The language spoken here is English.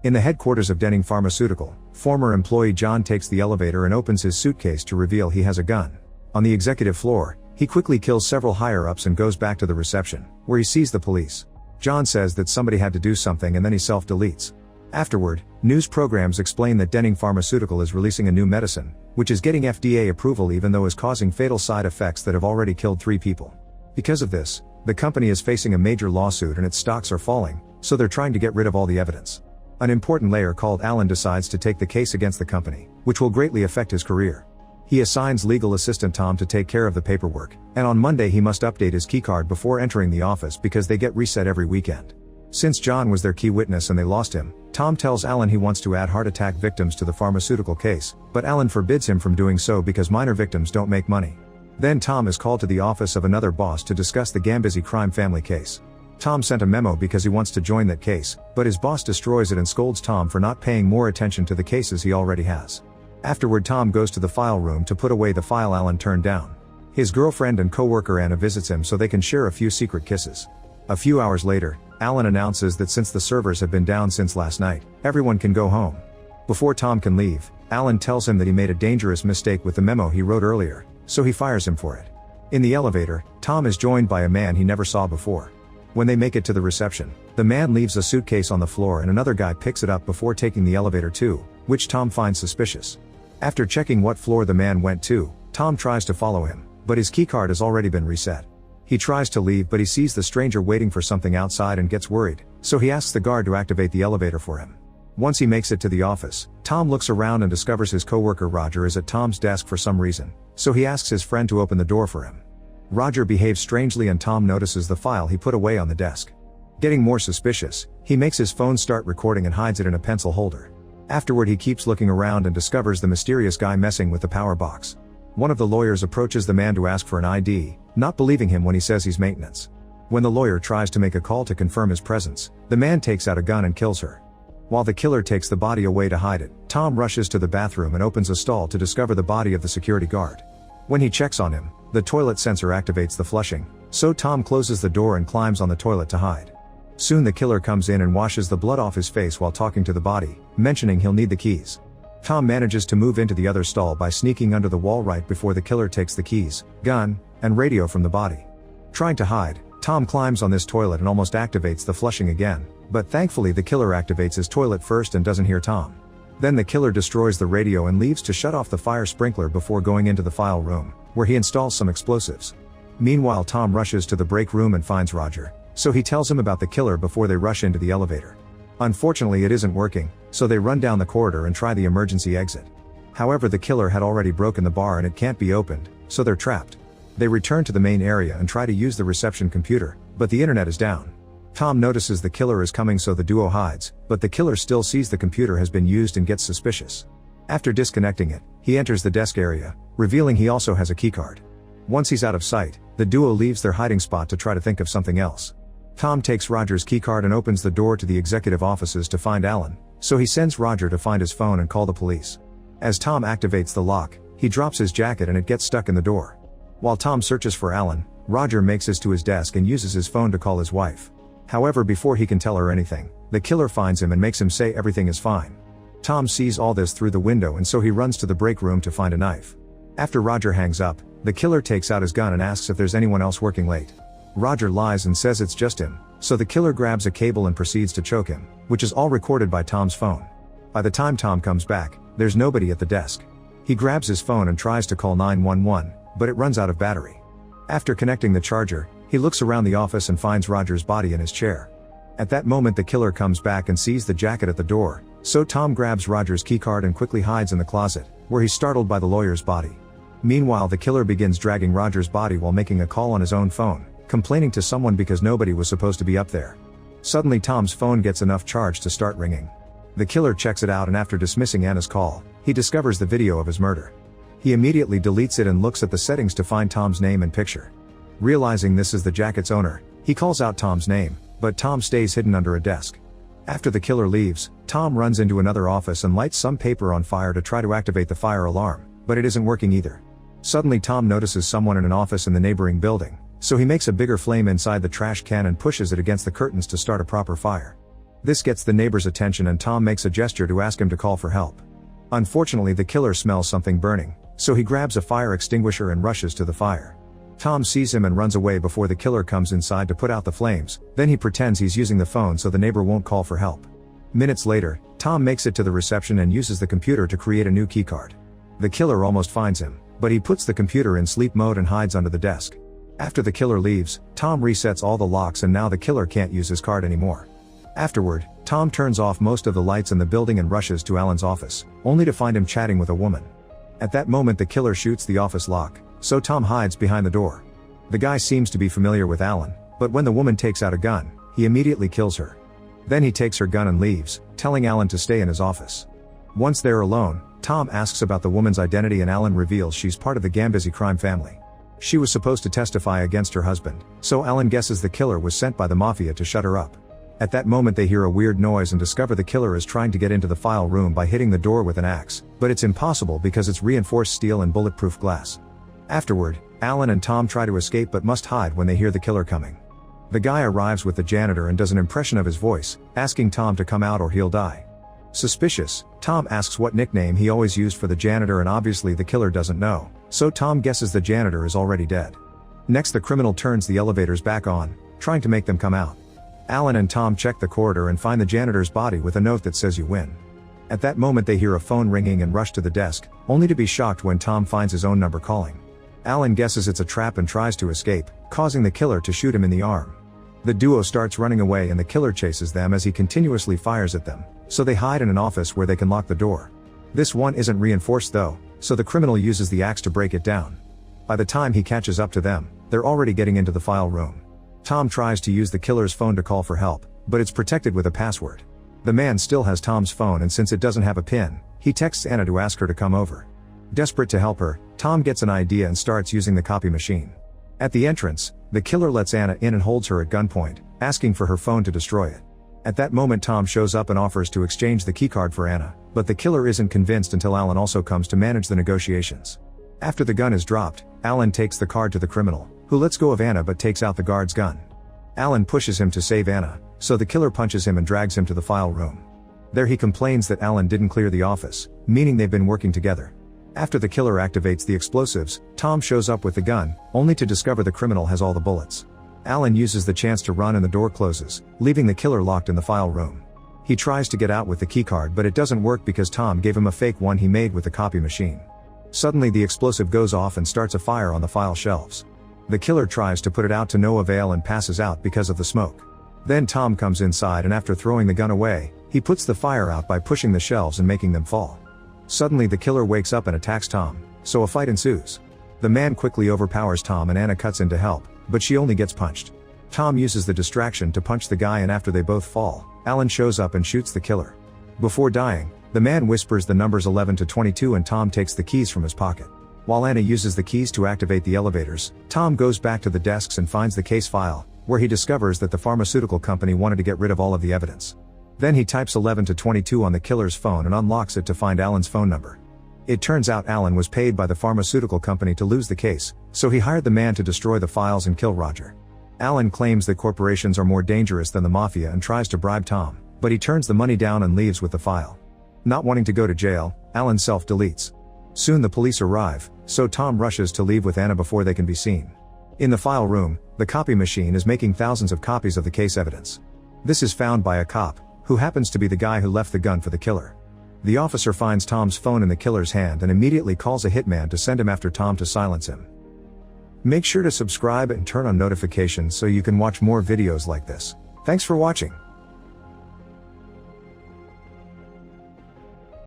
In the headquarters of Denning Pharmaceutical, former employee John takes the elevator and opens his suitcase to reveal he has a gun. On the executive floor, he quickly kills several higher-ups and goes back to the reception, where he sees the police. John says that somebody had to do something and then he self-deletes. Afterward, news programs explain that Denning Pharmaceutical is releasing a new medicine, which is getting FDA approval even though is causing fatal side effects that have already killed 3 people. Because of this, the company is facing a major lawsuit and its stocks are falling, so they're trying to get rid of all the evidence. An important layer called Alan decides to take the case against the company, which will greatly affect his career. He assigns legal assistant Tom to take care of the paperwork, and on Monday he must update his keycard before entering the office because they get reset every weekend. Since John was their key witness and they lost him, Tom tells Alan he wants to add heart attack victims to the pharmaceutical case, but Alan forbids him from doing so because minor victims don't make money. Then Tom is called to the office of another boss to discuss the Gambizzi crime family case. Tom sent a memo because he wants to join that case, but his boss destroys it and scolds Tom for not paying more attention to the cases he already has. Afterward, Tom goes to the file room to put away the file Alan turned down. His girlfriend and co-worker Anna visits him so they can share a few secret kisses. A few hours later, Alan announces that since the servers have been down since last night, everyone can go home. Before Tom can leave, Alan tells him that he made a dangerous mistake with the memo he wrote earlier, so he fires him for it. In the elevator, Tom is joined by a man he never saw before. When they make it to the reception, the man leaves a suitcase on the floor and another guy picks it up before taking the elevator too, which Tom finds suspicious. After checking what floor the man went to, Tom tries to follow him, but his keycard has already been reset. He tries to leave but he sees the stranger waiting for something outside and gets worried, so he asks the guard to activate the elevator for him. Once he makes it to the office, Tom looks around and discovers his coworker Roger is at Tom's desk for some reason, so he asks his friend to open the door for him. Roger behaves strangely and Tom notices the file he put away on the desk. Getting more suspicious, he makes his phone start recording and hides it in a pencil holder. Afterward he keeps looking around and discovers the mysterious guy messing with the power box. One of the lawyers approaches the man to ask for an ID, not believing him when he says he's maintenance. When the lawyer tries to make a call to confirm his presence, the man takes out a gun and kills her. While the killer takes the body away to hide it, Tom rushes to the bathroom and opens a stall to discover the body of the security guard. When he checks on him, the toilet sensor activates the flushing, so Tom closes the door and climbs on the toilet to hide. Soon the killer comes in and washes the blood off his face while talking to the body, mentioning he'll need the keys. Tom manages to move into the other stall by sneaking under the wall right before the killer takes the keys, gun, and radio from the body. Trying to hide, Tom climbs on this toilet and almost activates the flushing again, but thankfully the killer activates his toilet first and doesn't hear Tom. Then the killer destroys the radio and leaves to shut off the fire sprinkler before going into the file room, where he installs some explosives. Meanwhile, Tom rushes to the break room and finds Roger, so he tells him about the killer before they rush into the elevator. Unfortunately it isn't working, so they run down the corridor and try the emergency exit. However, the killer had already broken the bar and it can't be opened, so they're trapped. They return to the main area and try to use the reception computer, but the internet is down. Tom notices the killer is coming so the duo hides, but the killer still sees the computer has been used and gets suspicious. After disconnecting it, he enters the desk area, revealing he also has a keycard. Once he's out of sight, the duo leaves their hiding spot to try to think of something else. Tom takes Roger's keycard and opens the door to the executive offices to find Alan, so he sends Roger to find his phone and call the police. As Tom activates the lock, he drops his jacket and it gets stuck in the door. While Tom searches for Alan, Roger makes it to his desk and uses his phone to call his wife. However, before he can tell her anything, the killer finds him and makes him say everything is fine. Tom sees all this through the window and so he runs to the break room to find a knife. After Roger hangs up, the killer takes out his gun and asks if there's anyone else working late. Roger lies and says it's just him, so the killer grabs a cable and proceeds to choke him, which is all recorded by Tom's phone. By the time Tom comes back, there's nobody at the desk. He grabs his phone and tries to call 911, but it runs out of battery. After connecting the charger, he looks around the office and finds Roger's body in his chair. At that moment the killer comes back and sees the jacket at the door, so Tom grabs Roger's keycard and quickly hides in the closet, where he's startled by the lawyer's body. Meanwhile, the killer begins dragging Roger's body while making a call on his own phone, complaining to someone because nobody was supposed to be up there. Suddenly Tom's phone gets enough charge to start ringing. The killer checks it out and after dismissing Anna's call, he discovers the video of his murder. He immediately deletes it and looks at the settings to find Tom's name and picture. Realizing this is the jacket's owner, he calls out Tom's name, but Tom stays hidden under a desk. After the killer leaves, Tom runs into another office and lights some paper on fire to try to activate the fire alarm, but it isn't working either. Suddenly Tom notices someone in an office in the neighboring building, so he makes a bigger flame inside the trash can and pushes it against the curtains to start a proper fire. This gets the neighbor's attention and Tom makes a gesture to ask him to call for help. Unfortunately, the killer smells something burning, so he grabs a fire extinguisher and rushes to the fire. Tom sees him and runs away before the killer comes inside to put out the flames, then he pretends he's using the phone so the neighbor won't call for help. Minutes later, Tom makes it to the reception and uses the computer to create a new keycard. The killer almost finds him, but he puts the computer in sleep mode and hides under the desk. After the killer leaves, Tom resets all the locks and now the killer can't use his card anymore. Afterward, Tom turns off most of the lights in the building and rushes to Alan's office, only to find him chatting with a woman. At that moment the killer shoots the office lock, so Tom hides behind the door. The guy seems to be familiar with Alan, but when the woman takes out a gun, he immediately kills her. Then he takes her gun and leaves, telling Alan to stay in his office. Once they're alone, Tom asks about the woman's identity and Alan reveals she's part of the Gambizzi crime family. She was supposed to testify against her husband, so Alan guesses the killer was sent by the mafia to shut her up. At that moment they hear a weird noise and discover the killer is trying to get into the file room by hitting the door with an axe, but it's impossible because it's reinforced steel and bulletproof glass. Afterward, Alan and Tom try to escape but must hide when they hear the killer coming. The guy arrives with the janitor and does an impression of his voice, asking Tom to come out or he'll die. Suspicious, Tom asks what nickname he always used for the janitor and obviously the killer doesn't know, so Tom guesses the janitor is already dead. Next the criminal turns the elevators back on, trying to make them come out. Alan and Tom check the corridor and find the janitor's body with a note that says "You win." At that moment they hear a phone ringing and rush to the desk, only to be shocked when Tom finds his own number calling. Alan guesses it's a trap and tries to escape, causing the killer to shoot him in the arm. The duo starts running away and the killer chases them as he continuously fires at them, so they hide in an office where they can lock the door. This one isn't reinforced though, so the criminal uses the axe to break it down. By the time he catches up to them, they're already getting into the file room. Tom tries to use the killer's phone to call for help, but it's protected with a password. The man still has Tom's phone and since it doesn't have a pin, he texts Anna to ask her to come over. Desperate to help her, Tom gets an idea and starts using the copy machine. At the entrance, the killer lets Anna in and holds her at gunpoint, asking for her phone to destroy it. At that moment Tom shows up and offers to exchange the keycard for Anna, but the killer isn't convinced until Alan also comes to manage the negotiations. After the gun is dropped, Alan takes the card to the criminal, who lets go of Anna but takes out the guard's gun. Alan pushes him to save Anna, so the killer punches him and drags him to the file room. There he complains that Alan didn't clear the office, meaning they've been working together. After the killer activates the explosives, Tom shows up with the gun, only to discover the criminal has all the bullets. Alan uses the chance to run and the door closes, leaving the killer locked in the file room. He tries to get out with the keycard but it doesn't work because Tom gave him a fake one he made with the copy machine. Suddenly the explosive goes off and starts a fire on the file shelves. The killer tries to put it out to no avail and passes out because of the smoke. Then Tom comes inside and after throwing the gun away, he puts the fire out by pushing the shelves and making them fall. Suddenly the killer wakes up and attacks Tom, so a fight ensues. The man quickly overpowers Tom and Anna cuts in to help, but she only gets punched. Tom uses the distraction to punch the guy and after they both fall, Alan shows up and shoots the killer. Before dying, the man whispers the numbers 11 to 22 and Tom takes the keys from his pocket. While Anna uses the keys to activate the elevators, Tom goes back to the desks and finds the case file, where he discovers that the pharmaceutical company wanted to get rid of all of the evidence. Then he types 11 to 22 on the killer's phone and unlocks it to find Alan's phone number. It turns out Alan was paid by the pharmaceutical company to lose the case, so he hired the man to destroy the files and kill Roger. Alan claims that corporations are more dangerous than the mafia and tries to bribe Tom, but he turns the money down and leaves with the file. Not wanting to go to jail, Alan self-deletes. Soon the police arrive, so Tom rushes to leave with Anna before they can be seen. In the file room, the copy machine is making thousands of copies of the case evidence. This is found by a cop, who happens to be the guy who left the gun for the killer. The officer finds Tom's phone in the killer's hand and immediately calls a hitman to send him after Tom to silence him. Make sure to subscribe and turn on notifications so you can watch more videos like this. Thanks for watching.